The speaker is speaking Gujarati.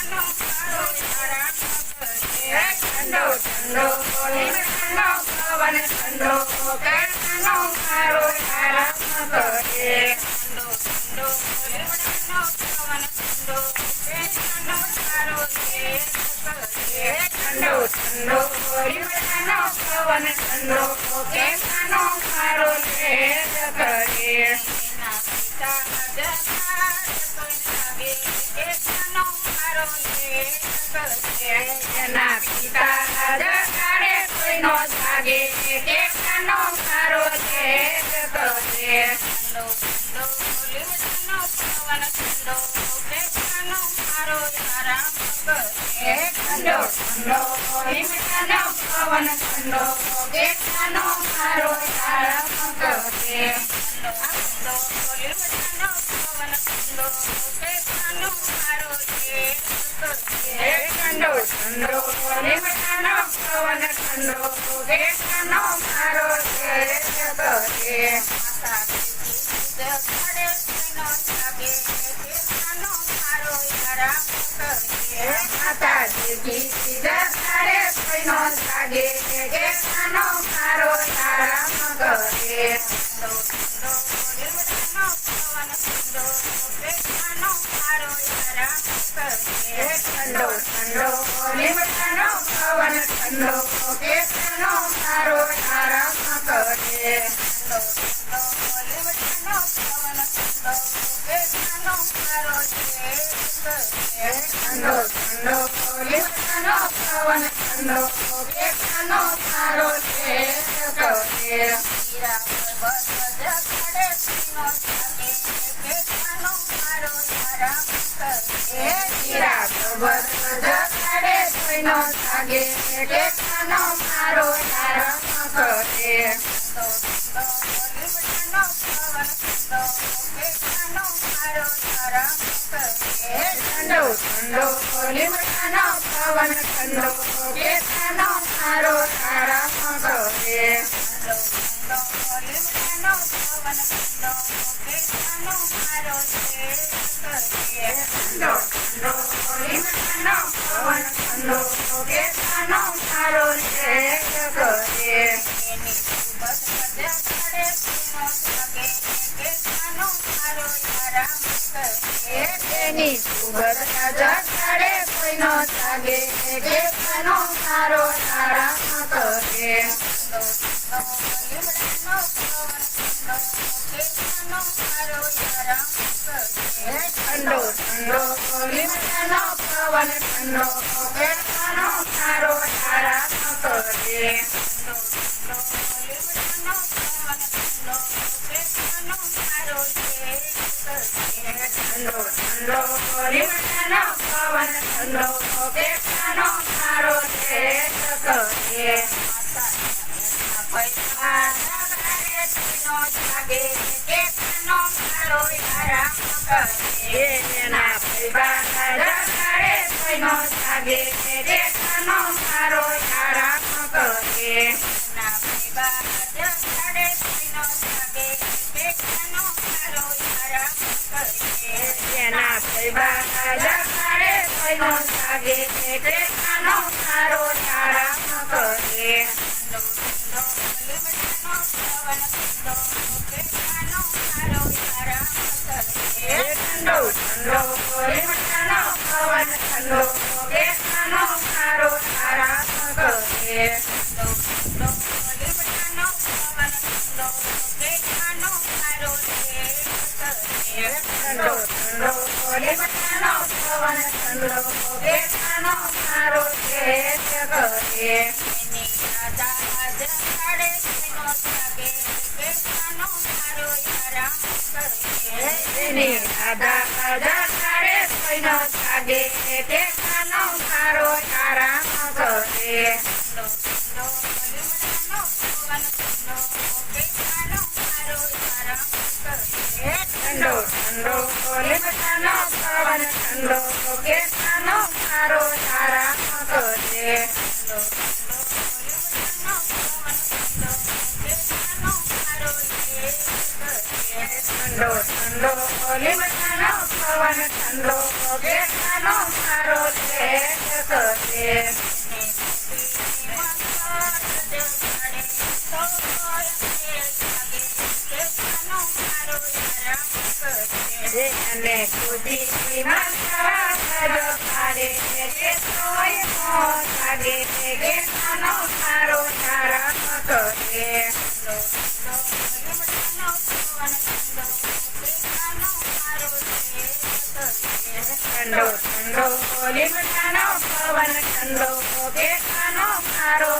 ઠંડો ઠંડો લીમડાનો પવન ઠંડો કેળાનો મારો આરામ કરે. ઠંડો ઠંડો લીમડાનો પવન ઠંડો કેળાનો મારો તેજ કરે. ઠંડો ઠંડો લીમડાનો પવન ઠંડો કેળાનો મારો તેજ કરે. એના પિતા જગા લાગે કેળાનો મારો તેજ કરે. એના પિતા જગાડે કોઈ નો જાગે કેળાનો મારો તેજ કરે. ઠંડો ઠંડો લીમડાનો પવન ઠંડો કેળાનો મારો આરામ કરે. ઠંડો ઠંડો લીમડાનો પવન ઠંડો કેળાનો મારો આરામ કરે. ઠંડો ઠંડો લીમડાનો પવન ઠંડો કેળાનો મારો તેજ કરે. ઠંડો ઠંડો લીમડાનો પવન ઠંડો કેળાનો મારો તેજ કરે. માતા જગાડે કોઈનો જાગે કેળાનો મારો આરામ કરે. માતાજી જગાડે કોઈનો જાગે કેળાનો મારો આરામ કરે. ઠંડો ઠંડો લીમડાનો પવન ઠંડો કેળાનો મારો આરામ કરે. ઠંડો ઠંડો લીમડાનો પવન ઠંડો કેળાનો મારો આરામ કરે. ઠંડો ઠંડો લીમડાનો પવન ઠંડો કેળાનો મારો તેજ કરે. ઠંડો ઠંડો લીમડાનો પવન ઠંડો કેળાનો મારો તેજ કરે. હીરા પર્વત જગાડે કોઈનો જાગે કેળાનો મારો આરામ કરે. હીરા પર્વત જગાડે કોઈનો જાગે કેળાનો મારો આરામ કરે. ઠંડો ઠંડો લીમડાનો પવન ઠંડો કેળાનો મારો આરામ કરે. ઠંડો ઠંડો લીમડાનો પવન ઠંડો કેળાનો મારો આરામ કરે. ઠંડો ઠંડો લીમડાનો પવન ઠંડો કેળાનો મારો તેજ કરે. ઠંડો ઠંડો લીમડાનો પવન ઠંડો કેળાનો મારો તેજ કરે. એની સુબત જગાડે કોઈનો જાગે કેળાનો મારો આરામ કરે. એની સુબત જગાડે કોઈનો જાગે કેળાનો મારો આરામ કરે. ઠંડો ઠંડો લીમડાનો પવન ઠંડો કેળાનો મારો આરામ કરે. ઠંડો ઠંડો લીમડાનો પવન ઠંડો કેળાનો મારો આરામ કરે. ઠંડો ઠંડો લીમડાનો પવન ઠંડો કેળાનો મારો તેજ કરે. ઠંડો ઠંડો લીમડાનો પવન ઠંડો કેળાનો મારો તેજ કરે. પૈસા જગાડે કોઈનો જાગે કેળાનો મારો આરામ કરે. એના પૈસા જગાડે કોઈનો જાગે કેળાનો મારો આરામ કરે. એના પૈસા જગાડે કોઈનો જાગે કેળાનો મારો આરામ કરે. એના પૈસા જગાડે કોઈનો જાગે કેળાનો મારો આરામ કરે. ઠંડો ઠંડો લીમડાનો પવન ઠંડો કેળાનો મારો આરામ કરે. ઠંડો ઠંડો લીમડાનો પવન ઠંડો કેળાનો મારો આરામ કરે. ઠંડો ઠંડો લીમડાનો પવન ઠંડો કેળાનો મારો તેજ કરે. ઠંડો ઠંડો લીમડાનો પવન ઠંડો કેળાનો મારો તેજ કરે. એની દાદા જગાડે કોઈનો જાગે કેળાનો મારો આરામ કરે. એની દાદા જગાડે કોઈનો જાગે કેળાનો મારો આરામ કરે. ઠંડો ઠંડો લીમડાનો પવન ઠંડો કેળાનો મારો આરામ કરે. ઠંડો ઠંડો લીમડાનો પવન ઠંડો કેળાનો મારો આરામ કરે. ઠંડો ઠંડો લીમડાનો પવન ઠંડો કેળાનો મારો તેજ કરે. ઠંડો ઠંડો લીમડાનો પવન ઠંડો કેળાનો કેતનો મારો લેટ કરે અને ખુશી માતા પાડે કેતનોય નો લાગે કેતનો મારો આરામ કરે ઠંડો ઠંડો લીમડાનો પવન ઠંડો કેતનો મારો